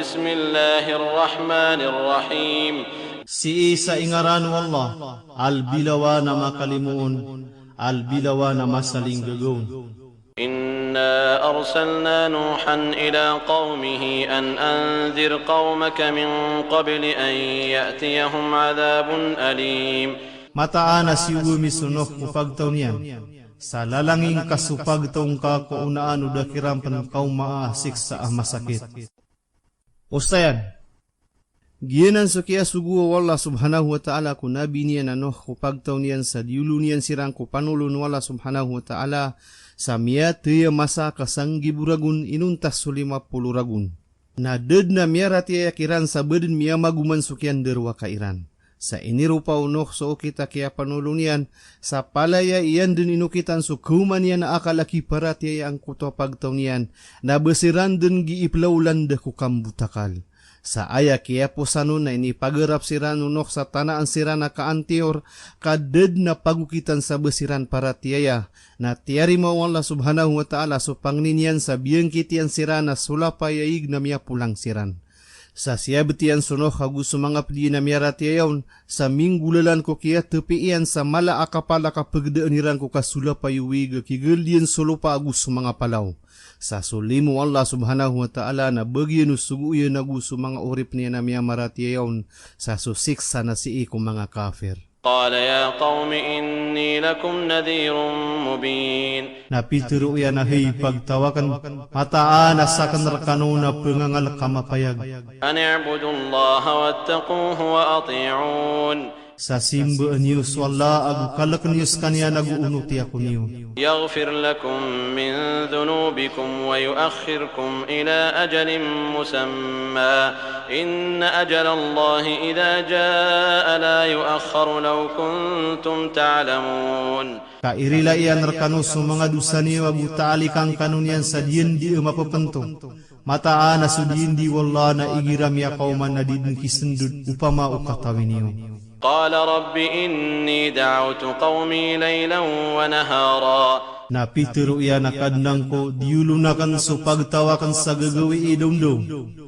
بسم الله الرحمن الرحيم Si sa ingaran wallah, albilawa na makalimuon, albilawa na masaling gagawin. إنا أرسلنا نوحا إلى قومه أن أنذر قومك من قبل أن يأتيهم عذاب أليم. Mataan na si Umi sunok upagtaw niyan. Sa lalanging kasupagtaw ka kaunaan o dakiram panakaw maasik sa masakit. Ustayan, giyanan sa kaya suguwa wala subhanahu wa ta'ala kung nabi niya na no kupagtaw niyan sa diulo niyan sirang kupanulun wala subhanahu wa ta'ala sa miya tiya masa kasanggi buragun inuntas su 50 ragun. Na ded na miya ratiya kiran sa bedin miya maguman sukyan derwa kairan. Sa inirupa unok so kita kaya panulun niyan sa palaya iyan din inukitan so kuman niya na akalaki paratiya ang kuto pagtaw niyan na besiran din giiplaulan de kukambutakal. Sa aya kaya po sa nun na inipagarap siran unok sa tanaan siran na kaantior kaded na pagukitan sa besiran para tiyaya na tiyari mo Allah subhanahu wa ta'ala so pangninyan sa biyangkitian siran na sulapayayig na miya pulang siran. Sa siya betian sunok hagus mga pedi na miya ratiyayon sa minggulalan ko kaya tepiian sa mala akapala kapagdaan niran ko kasulapayuwig kigildian sulupa agus mga palaw. Sa sulimu Allah subhanahu wa ta'ala na bagyan usuguyo na gusto mga urip niya na miya maratiyayon sa susiksa na si ikong mga kafir. قال يا قوم إني لكم نذير مبين. Napitiro yan na hey pagtawakan mataan sa kanrakano na pengangal kamapayag. أن اعبدوا الله واتقوه وأطيعون. Sa simba niyos wala agu kalak niyos kanya naguunuti ako niyo. يغفر لكم من ذنوبكم ويؤخركم إلى أجل مسمى إن أجل الله إذا جاء لا يؤخر لو كنتم تعلمون. Kairila iyan rekano sa mga dusa niyo agu taali kang kanunian sa diyan di mapapentong. Mataan na sudiin di wala na igiram ya kauman na didin kisendud upama ukatawi niyo. قال رب إني دعوت قومي ليلا ونهارا. Napitiro iyan na kadnang ko diulunakan so pagtawakan sa gagawi idumdum.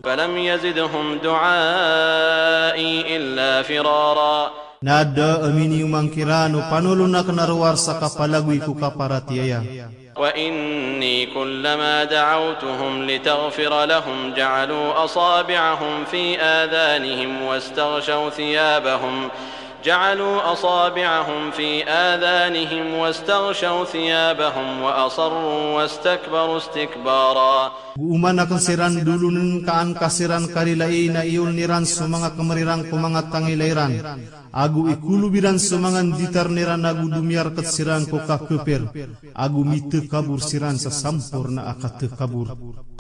فلم يزدهم دعائي إلا فرارا. Nada amini umangkirano panulunak naruwar sa kapalagwi ko kaparatiyaya. وإني كلما دعوتهم لتغفر لهم جعلوا أصابعهم في آذانهم واستغشوا ثيابهم وأصروا واستكبروا استكبارا. Guuman na kasiran dulunin kaan kasiran karilai na iyon niran sa mga kamarirang kumangat tangilairan. Agu ikulubiran sa mga ditar niran agu dumiyar kat siran ko kakupir. Agu mite kabur siran sa sampur na akat kabur.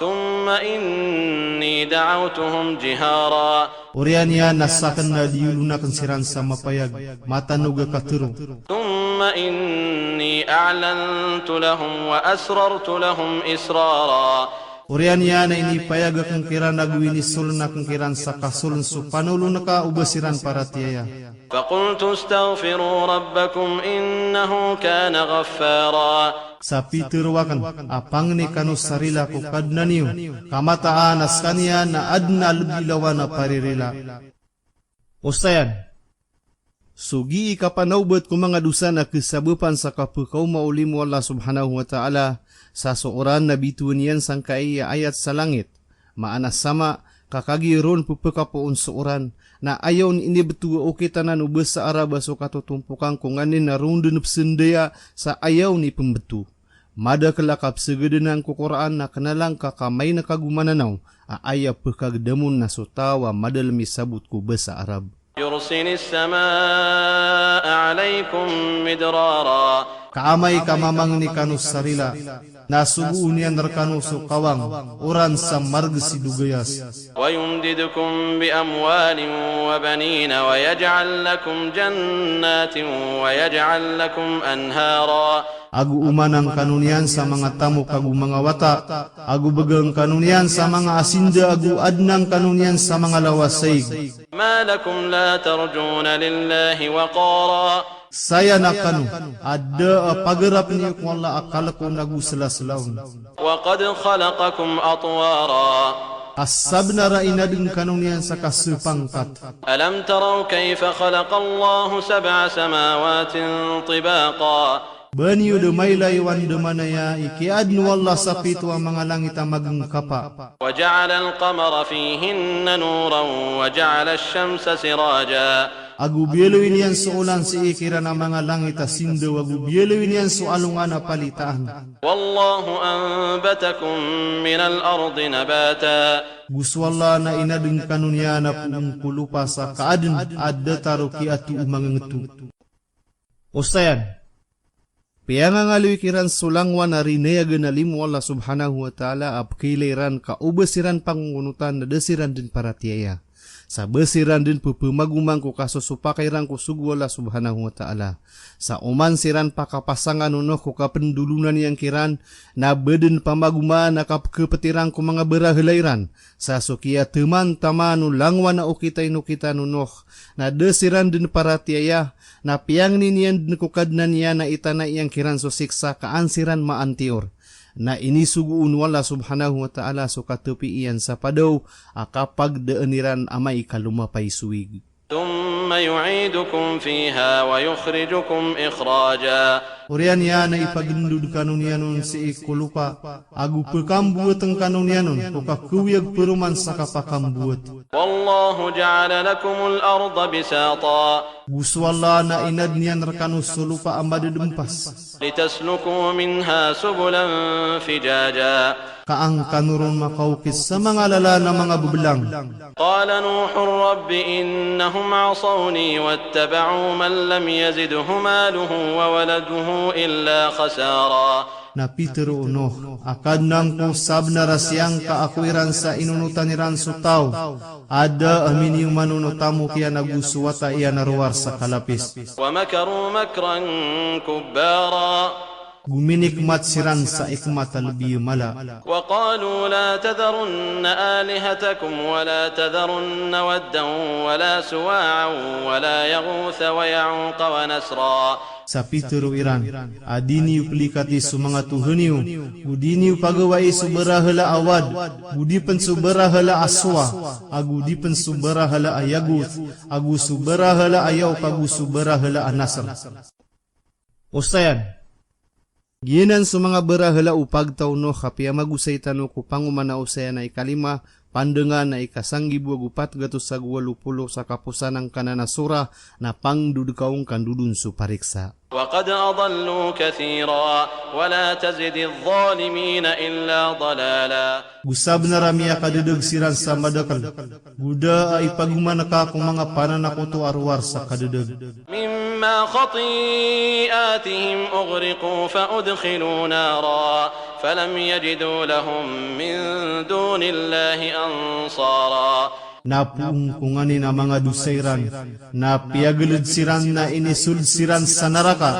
ثم إني دعوتهم جهارا. Urian niya nasakan na diulunakan siran sa mapayag. Matanuga katuro. ثم إني أعلنت لهم وأسررت لهم إسرارا. Urian niya na inipayag akong kiran nagwinisul na akong kiran sa kasulun so panulun na ka ubasiran para tiyaya. فقلت استغفروا ربكم إنه كان غفارا. Sa pitirwakan apang ni kanu sarila ko kadna niyo kamataan as kanya na adna lubilawa na paririla. Ustayan, sugi ikapanawbat ko mga dusa na kisabupan sa kapukaw maulim Allah subhanahu wa ta'ala sa suoran na bituan yan sang kaya ayat sa langit. Maanas sama kakagiron pupakapoon suoran na ayaw ni inibetua o kita na nubes sa araba so katutumpukan kung anin na rundun psendaya sa ayaw ni pembetu. Mada kelakap segedenang kukuraan na kenalang kakamay na kagumananaw aaya pekagdamun na sutawa madal misabut ku besa Arab. يرسل السماء عليكم مدرارا. Kaamay kamamang ni kanus sarila, nasubuun niyan rekanu so kawang, uran sa margsi dugayas. ويمددكم بأموال وبنين ويجعل لكم جنات ويجعل لكم أنهارا. Agu umanang kanunian sa mga tamu kagu mga wata, agu begang kanunian sa mga asinda, agu adnang kanunian sa mga lawasay. ما لكم لا ترجون لله وقارا. Saya nakanu, ada pagarap niyo kung Allah akala ko nagu sela-selaun. وقد خلقكم أطوارا. Kasabna ra inadeng kanunian sa kasupangkat. ألم تروا كيف خلق الله سبع سماوات طباقا Banyu demay laywan demanaya ikiadnu Allah sa pito ang mga langit ang magkapa. وجعل القمر فيهن نورا وجعل الشمس سراجا Agu bielawin yan sa ulan si ikiran ang mga langit asindo. Agu bielawin yan sa alungan na palitaan. والله أنبتكم من الأرض نباتا Gusto Allah na inadeng kanunya na pungkulupa sa kaaden adda taruki atu umangangetu. Ustayan, piangangaloy kiran sulangwan na rinayagan na limu Allah subhanahu wa ta'ala apkiliran ka ubesiran pangungunutan na desiran din para tiyaya. Sa besiran din pupumagumang ko kasusupakairan ko sugu Allah subhanahu wa ta'ala. Sa uman siran pakapasangan uno ko kapendulunan yang kiran na beden pamagumaan na kapkepetirang ko mga berahilairan. Sa sukia teman tamanu langwan na ukitay nukita nunoh na desiran din para tiyaya na piang ninian din kukadnan niya na itana yang kiran susiksa kaansiran maantior. Na inisuguun wala subhanahu wa ta'ala so katupi iyan sa padaw akapag deeniran amay kalumapay suwig. ثم يعيدكم فيها ويخرجكم إخراجا Urian ya na ipagindud kanunianon si ikulupa agu pekambuot ang kanunianon kukakuwag peruman sa kapakambuot. والله جعل لكم الأرض بساطا Gusto Allah na inad niyan rakanus sulupa ang madadumpas. لتسلكوا منها سبلا فجاجا Kaang kanuron makaukis sa mga lala na mga bubelang. قال نوح رب إنهم عصوني واتبعوا من لم يزده ماله وولده إلا خسارا Na Peter uno, akad nang kung sabna rasyang kaakwiran sa inunutaniran sutaw. Ada amin yung manunutamu kaya nagusuwata iya naruwar sa kalapis. ومكروا مكرا كبارا Guminikmat siran sa ikmat albi mala. وقالوا لا تذرن آلهتكم ولا تذرن ودا ولا سواعا ولا يغوث ويعوق ونسرا Sa Peter iran, adini uplikati sumanga tuhuniu, budini pagawai subarahala awad, budi pensubarahala aswa, agu di pensubarahala ayagut, agu subarahala ayaw pagu subarahala anasar. Ustayan, ginan sumanga barahala upag tauno kapia magusay tanu ko pangumana usayan na ikalima, pandengan na ikasanggi buagupat gatus sa 20 sa kapusan ng kananasura na pangdudkaong kandudun supariksa. وقد أضلوا كثيرا ولا تزد الظالمين إلا ضلالا Gusab na ramia kadedeg siran sa madakal. Guda ay pagumanaka kung mga pananakoto arwar sa kadedeg. مما خطيئاتهم أغرقوا فأدخلوا نارا فلم يجدوا لهم من دون الله أنصارا Napungkungani na mga dusairan, na piagelid siran na inisud siran sa naraka,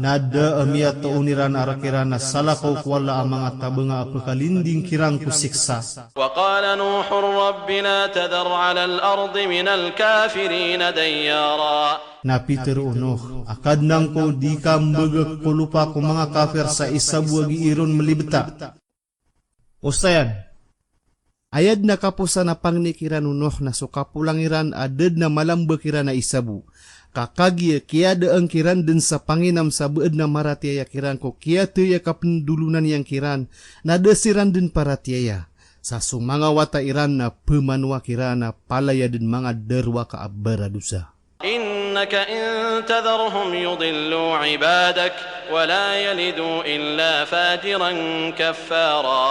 na daamia tauniran arakiran na salakaw kwala ang mga tabanga apakalinding kirang kusiksa. وقال نوح رب لا تذر على الأرض من الكافرين ديارا Na Peter unoh, akad nang ko di kambagak kulupa ko mga kafir sa isabuagi iron melibeta. Ustayan, ayad na kapusa na pangnikiran unoh na sukapulangiran aded na malambakiran na isabu. Kakagi kiada ang kiran din sa panginam sa beed na maratiaya kiran ko kiatu ya kapendulunan yang kiran na desiran din paratiaya. Sa sumanga wata iran na pemanwa kiran na palaya din mga derwa kaabaradusa. إنك إن تذرهم يضلوا عبادك ولا يلدوا إلا فاجرا كفارا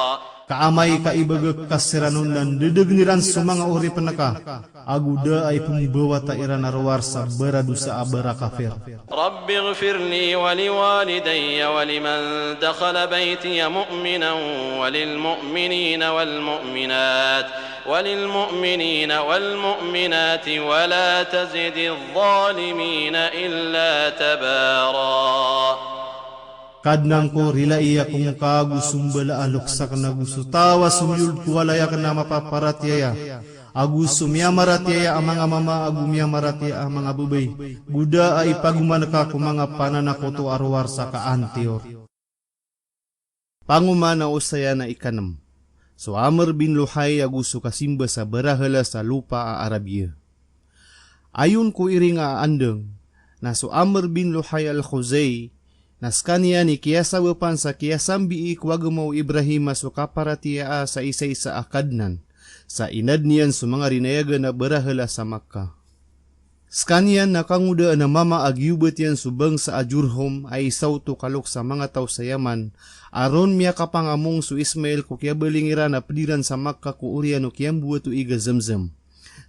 Kaamay kaibagak kasiranon dan dedegniran sumanga uri penaka. Aguda ay pumbawa ta iran arwar sa beradusa abara kafir. رب اغفر لي ولوالدي ولمن دخل بيتي مؤمنا وللمؤمنين والمؤمنات ولا تزد الظالمين إلا تبارا Kadnang ko rila iya kung kagusumbala alok sa kanagusutawa sumyul kuwalaya ka na mapaparatiaya. Agusumya maratiaya ang mga mama, agumya maratiaya ang mga bubay. Guda ay pagumanaka kung mga pananakoto arwar sa kaantior. Pangumana usaya na ikanam. So Amr bin Luhay agusto kasimba sa barahala sa lupa a Arabia. Ayon ko iring aandeng, na so Amr bin Luhay al-Khuzay, nas kaniya ni kiyasawapan sa kiyasambi ikwagamaw Ibrahim so kaparatia sa isa-isa akadnan, sa inad niyan so mga rinayaga na barahala sa Makkah. Skanian nakanguda na mama agyubet yan subang sa Ajurhum ay isaw to kalok sa mga tao sa Yaman, aron miya kapangamong su Ismail ko kaya balingira na pediran sa Makkah ko urian o kiyang buwa to iga Zamzam.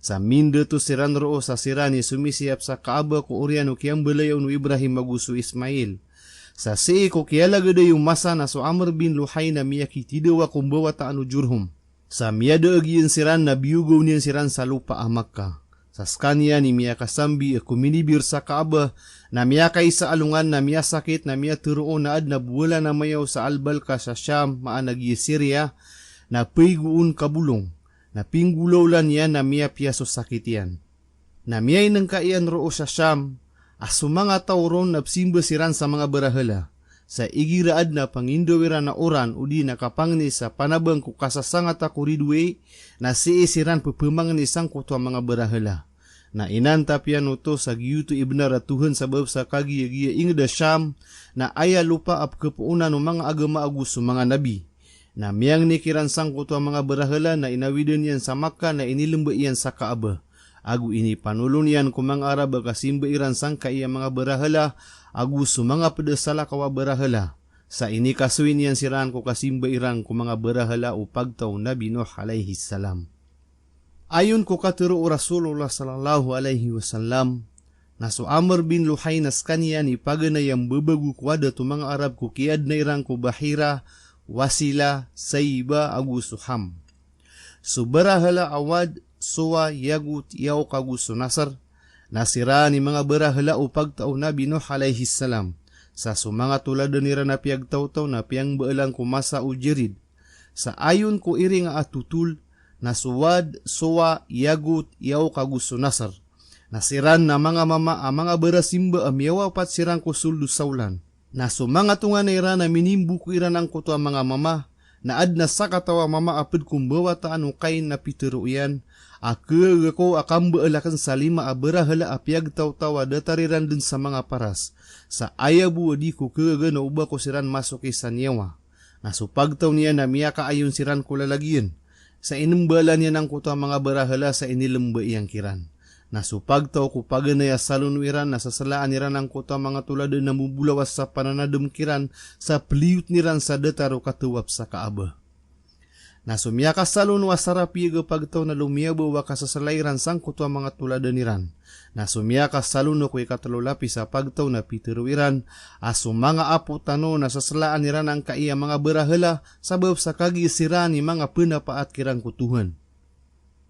Sa minda to siran roo sa sirani sumisiyap sa Kaaba ko urian o kiyang balayaw no Ibrahim maguso Ismail. Sa si ko kaya lagada yung masa na so Amr bin Luhay na miya kitidawa kumbawa taan o Jurhum. Sa miya daagyan siran na biyugaw niyan siran sa lupa a Makkah. Sa skanya ni miya kasambi kuminibir sa Kaaba na miya kay sa alungan na miya sakit na miya turoon na ad na buwala na mayaw sa Albalka sa Syam maanagi Syria na payguun kabulong na pinggulaw lan yan na miya piyaso sakit yan. Na miya inang kaiyan roo sa Syam aso mga tauron na psimba siran sa mga barahala sa igiraad na pangindawira na oran udi nakapangni sa panabang ko kasasangat ako ridwe na siisiran pupumangni sang kuto mga barahala. Na inantapyan uto sa giyuto ibnaratuhan sa bab sa kagiya-giya ingda Syam na aya lupa ap kepuunan ng mga agama agus mga nabi. Na miyang nikiran sang kuto mga barahala na inawidan yan sa Makkah na inilamba yan sa Kaaba. Agu ini panulon yan kumang Arab kasimba iran sang kaya mga barahala agus mga pedesala kawa barahala. Sa ini kasuin yan siran ko kasimba iran ko mga barahala o pagtaw Nabi Nuh alayhi salam. Ayon ko katuro Rasulullah sallallahu alaihi wasallam, na so Amr bin Luhay nas kanya ni paganayang babagu kwada to mga Arab ko kiad na irang ko Bahira, Wasila, Sayba, Agusuham. So barahala awad, Suwa, Yagut, Yaw, Kaguso, Nasar, nasira ni mga barahala o pagtaw Nabi Nuh alayhi salam, sa sumanga tulad nira na piyagtaw-taw na piyang baalang kumasa o jirid. Sa ayon ko iri nga atutul, na Suwad, Suwa, Yagut, Yaw, Kaguso, Nasar, nasiran na mga mama ang mga barasimba amyawa pat sirang ko suldo saulan. Na sumanga tunga nira na minimbu ko iran ang kuto ang mga mama, na ad na sakatawa mama apid kumbawa taan o kain na piteruyan, ako ko akam baalakan sa lima abarahala apyag taw-tawa datariran din sa mga paras. Sa ayabu di ko kaga na uba ko siran masok sa niyawa. Nasupagtaw niya na miya kaayon siran ko lalagyan. Sa inumbalan niya ng kuto mga barahala sa inilamba iyang kiran. Nasupagtaw ko paganaya salunwiran na sasalaan niran ang kuto mga tulad na mubulawas sa pananadum kiran sa pliut niran sa dataro katuwap sa Kaaba. Na sumiyaka salun wa sarapiga pagtaw na lumiyabaw wa kasasalayran sang kuto mga tulad niran. Na sumiyaka salun ko ikatalulapi sa pagtaw na pitiruiran aso mga apo tano na sasalaan niran ang kaiya mga barahala sabab sa kagisiran ni mga penapaat kirang kutuhan.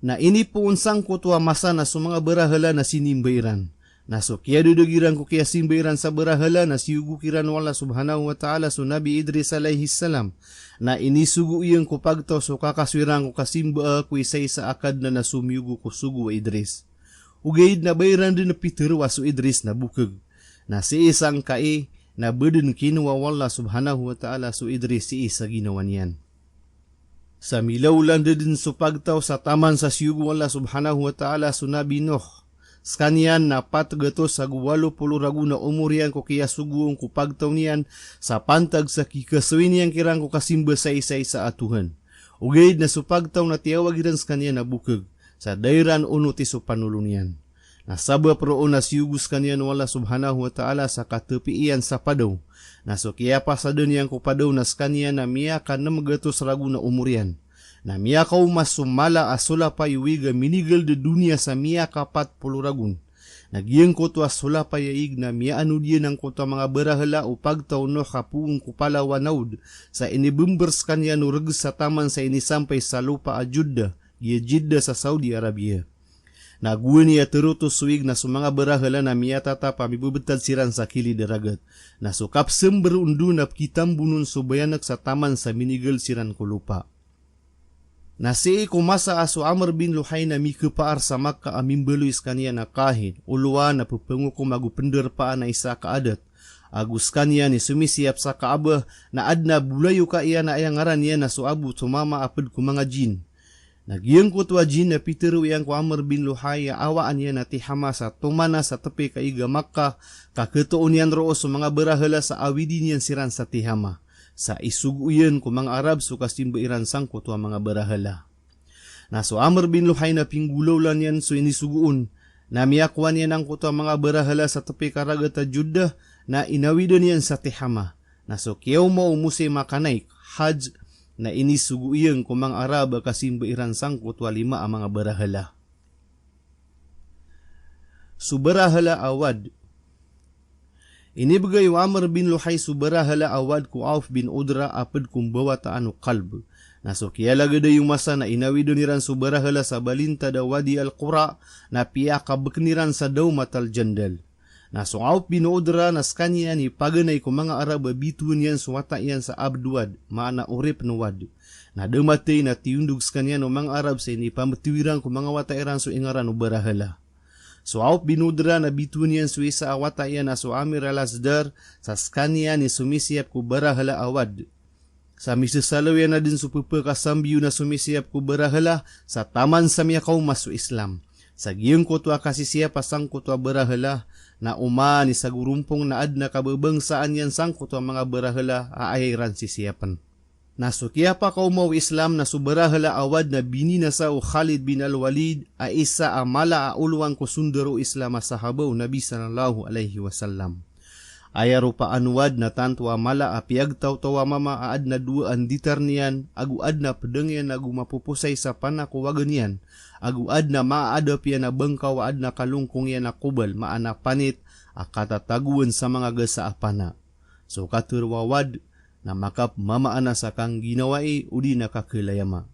Na inipuun sang kuto masa na sumanga barahala na sinimbayran. Naso kaya dudugiran ko kaya simbayran sa barahala na siyugu kiran wala subhanahu wa ta'ala so Nabi Idris alayhi salam na inisugu iyang ko pagtaw so kakaswirang ko kasimba ako isa-isa akad na nasumyugu ko sugu Idris. Ugayid na bayran din na pitirwa so Idris na bukag na si isang kai na bedin kinuwa wala subhanahu wa ta'ala so Idris si isa ginawan yan. Sa milawlan din so pagtaw sa taman sa siyugu wala subhanahu wa ta'ala so Nabi Nuh. Skanian na patgato sa 80 ragu na umurian ko kaya suguong ko pagtaw niyan sa pantag sa kikasawin niyang kirang ko kasimba sa isa-isa atuhan. Ugayid na supagtaw na tiyawagiran sa kanya na bukag sa dayran unuti so panulong niyan. Nasabap roon na siyugus kanyan wala subhanahu wa ta'ala sa katapiian sa padaw. Naso kaya pa sa dunyang ko padaw na skanya na miyakan na magatos ragu na umurian. Na miyakaw mas sumala asula pa yuwiga minigal de dunia sa miyakapat puluragun. Nagyang ko to asula pa yaig na miyaano diyan ang kuto mga barahala o pagtaw no kapuong kupala wanaud sa inibumbers kanya no reg sa taman sa inisampay sa lupa a Judda, Jeddah sa Saudi Arabia. Naguwan niya terutos suwig na sumanga barahala na miyatata pamibubetad siran sa kilid daragat. Na sukap sember undu na kitambunun subayanak sa taman sa minigal siran ko lupa. Nasi kumasa aso Amr bin Luhay na mikupaar sa Makkah amimbeluis kaniya na kahit uluwa na pupungo ko magupender pa na isa kaadat. agus kanya ni sumisiap sa Kaaba na adna bulayo ka iya na ayang ngaran niya na suabu tumama apad ku mga jin. Nagyang kutwa jin na pitero iyang ku Amr bin Luhay awaan niya na tihama sa tumana sa tepi kaiga Makkah kaketoon yan roo sa mga berahala sa awidin yan siran sa tihama. Sa isuguyan ku mga Arab suka simbairan sang kutwa mga berahala. Na so Amr bin Luhay na pinggulaw lan yan so inisuguon. Na miyakwan yan ang kutwa mga berahala sa tepi karagata Judah na inawidan yan sa tihama. Na so kiyaw mo umusi makanay hajj na inisuguyang kumang Arab kasimbairan sang kutwa 5 ang mga berahala. Subarahala awad. Inibigay Amr bin Luhay subarahala awad ku Auf bin Udra apad kumbawa taano kalb. Naso kiyalagada yung masa na inawido niran subarahala sa balinta da Wadi al-Qura na piyakabekniran sa daw matal jandal. Naso Auf bin Udra nas kanya ni paganay ko mga Arab bituin yan suwata yan sa abduad maana urip no wad. Na damatay na tiundug kanya no mga Arab sa ini pamatiwiran ko mga watairan so ingaran no barahala. So Auf bin Udra na bituin yan so isa awata yan na so Amir al-Asdar sa skanya ni sumisiap ko barahala awad. Sa misasalaw yan na din supupa kasambiyo na sumisiap ko barahala sa taman sa miyakaw maso Islam. Sa giyong kutwa kasi siya pasang kutwa barahala na umani sa gurumpong na ad na kababangsaan yan sang kutwa mga barahala aayran si siyapan. Nasukya pa kaumaw Islam na subarahala awad na binina sa Khalid bin al-Walid a isa amala a ulwang ko sundaro Islam sa habaw Nabi sallallahu alaihi wasallam. Ayaro pa anwad na tanto amala a piagtaw-tawa mama aad na duaan ditar niyan aguad na pedengyan agu mapupusay sa panakuwagan yan aguad na maadap yan na bengkaw aad na kalungkong yan na kubal maana panit a katataguan sa mga gasa apana. So katurwawad na makap mamaana sa kang ginawai udi nakakilayama.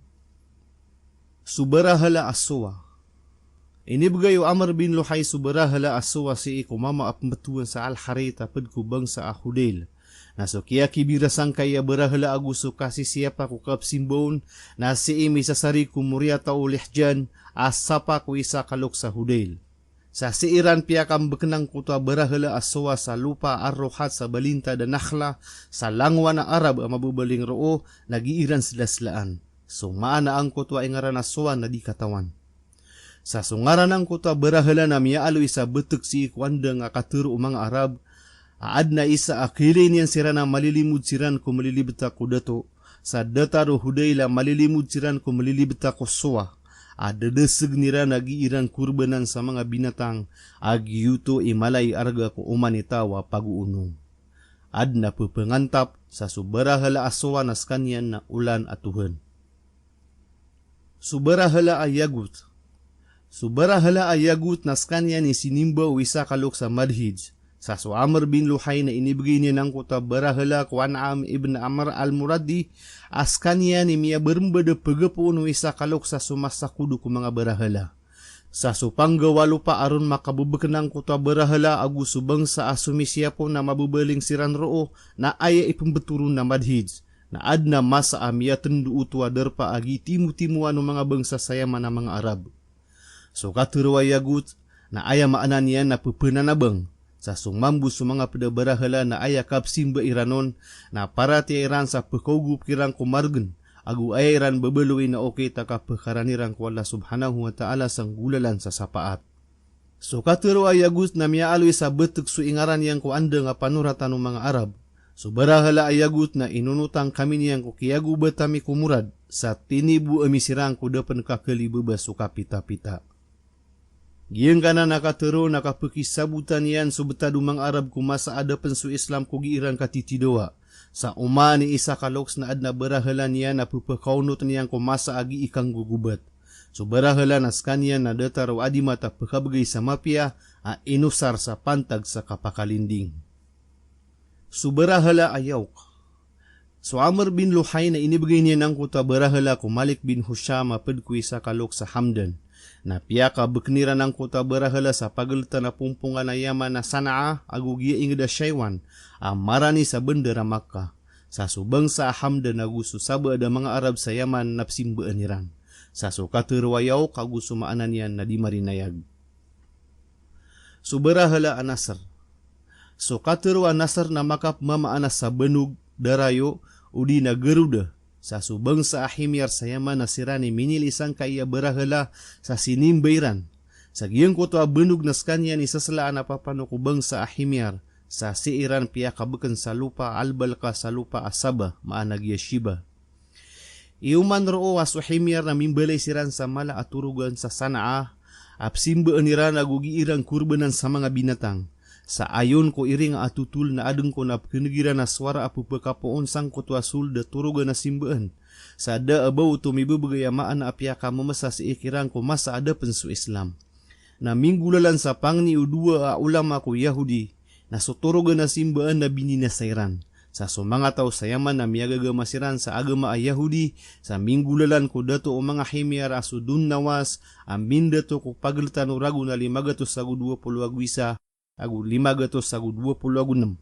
Subarahala aswa. Inibgayo Amr bin Luhay subarahala aswa si ikumama apmatuan sa Al-Harita padkubang sa Ahudel. Naso kaya kibirasang kaya barahala aguso kasi siya pa kukap simbon na si imi sa sari kumuriata ulih dyan asapa ku isa kalok sa Hudel. Sa siiran piyakang bekenang kutwa barahala aswa sa lupa arrohat sa balinta da nakhla sa langwa na Arab ang mabubaling roo nagiiran silaslaan. So maana ang kutwa ingaran aswa na di katawan. Sa sungaran ang kutwa barahala na miyaalo isa betek si ikwanda nga katuro mga Arab aad na isa akilin yan sira na malilimud siran ko malilibta ko dato sa dataro Hudayla malilimud siran ko malilibta ko suwa. Adadeseg nira nagiiran kurbanan sa mga binatang agyuto imalay arga ko umanitawa pag-uunong. Ad na pupengantap sa subarahala aswa nas kanyan na ulan atuhan. Subarahala ayagut. Subarahala ayagut nas kanyan ni sinimba wisa kalok sa Madhij. Sa so Amr bin Luhay na inibigay niya ng kutwa barahala ko An'am ibn Amr al-Muradi as kanya ni miya bermbada pagapuno isa kalok sa sumasakudo ko mga barahala. Sa supanggawalo pa aron makabubek ng kutwa barahala agu subang sa asumisya po na mabubaling siran roo na aya ipembeturun na Madhij na ad na masa amya tendu utwa derpa agi timu-timuan ng mga bangsa sayaman ng mga Arab. So katurwa yagut na aya maanan niya na pupunanabang sa sumambu sa mga pedabarahala na ayakap simba iranon na para ti iran sa pagkugup kirang kumargan agu ayran babaluin na okay taka pekaranirang ko Allah subhanahu wa ta'ala sang gulalan sa sapaat. So katuro ayagut na miyaaloy sa betek su ingaran yang ko anda nga panuratan ng mga Arab. So barahala ayagut na inunutang kami niyang ko kiyagu batami kumurad sa tinibu emisirang ko dapan kakalibaba su kapita-pita. Giyang kana nakatero nakapakisabutan yan so betado mga Arab kumasa adapan su Islam kugiiran katitidoa. Sa umani isa kaloks na ad na barahalan yan na pupakaunot niyan kumasa agi ikang gugubat. So barahalan as kanyan na datar o adi mata pakabagay sa mapya a inusar sa pantag sa kapakalinding. So barahala ayaw. So Amr bin Luhay na inibigay niya ng kuta barahala ko Malik bin Husham apadkui sa kalok sa Hamdan. Na piyaka beknira ng kota barahala sa pagalita na pumpungan na yaman na Sanaa agugia ingda Shaywan marani sa bendera Makkah. Sa subang sa Hamdan aguso saba ada mga Arab sa Yaman napsimbaan niran. Sa sukaterwayaw kaguso maanan yan na di marinayag. Subarahala anasar. So katerwa Nasr na makap mamaanas sa benug darayo udi na Garuda sa subang sa Ahimyar sa Yaman na sirani minilisang kaya berahala sa sinimbayran. Sa giyang kuto benug na skanya ni saslaan na papanukubang sa Ahimyar sa siiran piya kabukan sa lupa albalka sa lupa Asaba maanag Yeshiba. Iuman roo aso Ahimyar na mimbalay siran sa mala aturugan sa Sanaa apsimba aniran agugiirang kurbanan sa mga binatang. Sa ayon ko iring atutul na adeng ko na kenigira na suara apu pekapoon sang kutwa sul da turugan na simbaan. Sa ada abaw tumibubagayamaan na apyaka mamasa si ikirang ko masa ada pensu Islam. Na minggulalan sa pangni udua ulama ko Yahudi na suturugan na simbaan na bininasairan. Sa sumanga tao sa Yaman na miyagagamasiran sa agama ay Yahudi, sa minggulalan ko dato o mga Ahimyar asudun nawas, amin dato ko paglitan urago na 520 agwisa, agu 526.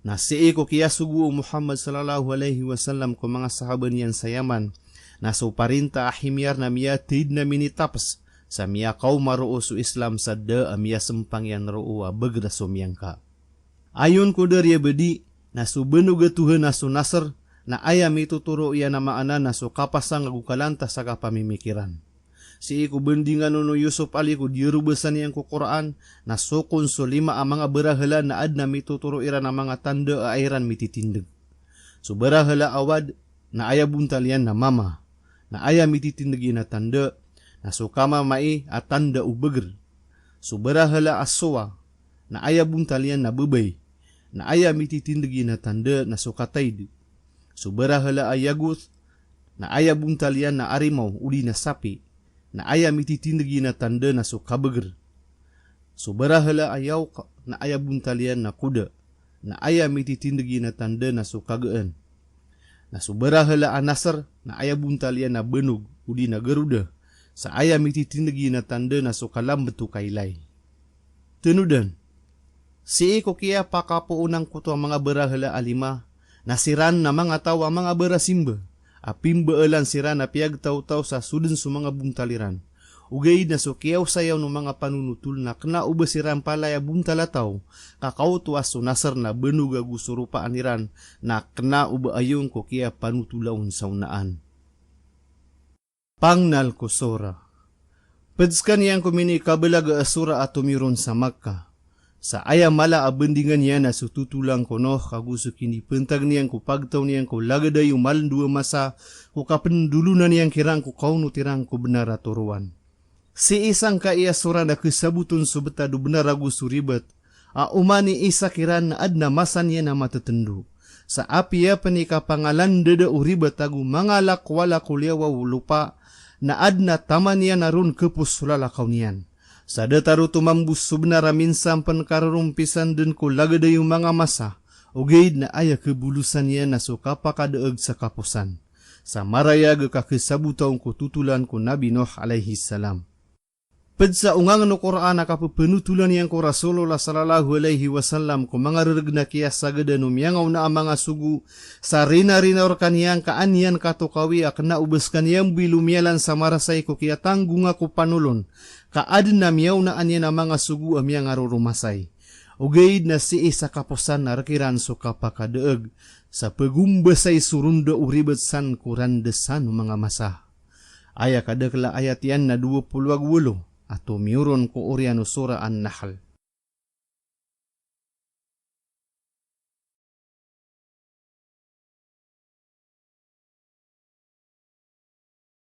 Na siya ko kaya sugu Muhammad sallallahu alaihi wasallam ko mga sahaban yan sa Yaman, na so parinta Ahimyar na miya tid na minitapas, sa miya kaw maroo su Islam sa da miya sempang yan roo bagda sumyang ka. Ayon ko dari bedi, na so benuga Tuhan na so Nasr, na ayam ituturo iya na maana na so kapasang agukalanta sa kapamimikiran. Si iku bendingan no Yusuf Ali ko dirubasan niyang ko Quran na sokon so 5 ang mga berahala na ad na mituturo ira na mga tanda airan mititindig. So berahala awad na aya buntalian na mama, na aya mititindig na tanda, na so kama mai at tanda ubagr. So berahala aswa, na aya buntalian na bebay, na aya mititindig na tanda na so katayd. So berahala ayaguth, na aya buntalian na arimaw uli na sapi, na aya mititindagi na tanda na so kabagr. So berahala ayaw na aya buntalian na kuda, na aya mititindagi na tanda na so kagaan. Na so berahala Nasr, na aya buntalian na benug udi na Garuda, sa aya mititindagi na tanda na so kalambetu kailay. Tenudan, si ko kaya pakapuunang kuto ang mga berahala alima, na siran na mga tawa mga berasimba, apimbaalan sira na piyag taw-taw sa sudin sa mga buntaliran. Ugay na so kiyaw sayaw ng mga panunutul na kena uba siran palaya buntalataw, kakao tuwas so Nasr na benuga gusurupa aniran na kena uba ayong ko kaya panutulaon sa unaan. Pangnal ko sora. Pedskan yang kumini kabalaga asura at tumiron sa Makkah. Sa aya mala abendingan niya na sututulang ko no kaguso kini pentag niyang ko pagtaw niyang ko lagaday umalan 2 masa ko kapendulunan niyang kirang ko kauno tirang ko benar aturuan. Si isang ka iya sura na kesabutun subetado benar aguso ribet a umani isa kiran na adna masa niya na matatendu. Sa api ya panika pangalan dada uribet agu mangalak wala kuliawa lupa na adna taman niya narun kepus sulalakaw niyan. Sa dataru tumambus subnara minsan pankararumpisan din ko lagaday yung mga masa, ugay na aya kebulusan niya na so kapakadaag sa kapusan. Sa marayag kakisabutaw ko tutulan ko Nabi Nuh alaihi salam. Pedsa ungang no Quran na kapapenutulan niyang ko Rasulullah sallallahu alaihi wasallam ko mga ririgna kaya sagada numiyangaw na ang mga sugu sa rina-rinaor kaniyang kaanyan katukawi ak na ubas kaniyang bilumialan sa marasay ko kaya tanggung ako panulon kaadin na miyaw na anya na mga sugu amiyang arurumasay. Ugayid na si isa kapusan na rakiran so kapakadaag sa pagumbasay surunda uribet san kurandesan mga masa. Aya kadakla ayat yan na 28 at tumiuron ko Oriano Sura An-Nahl.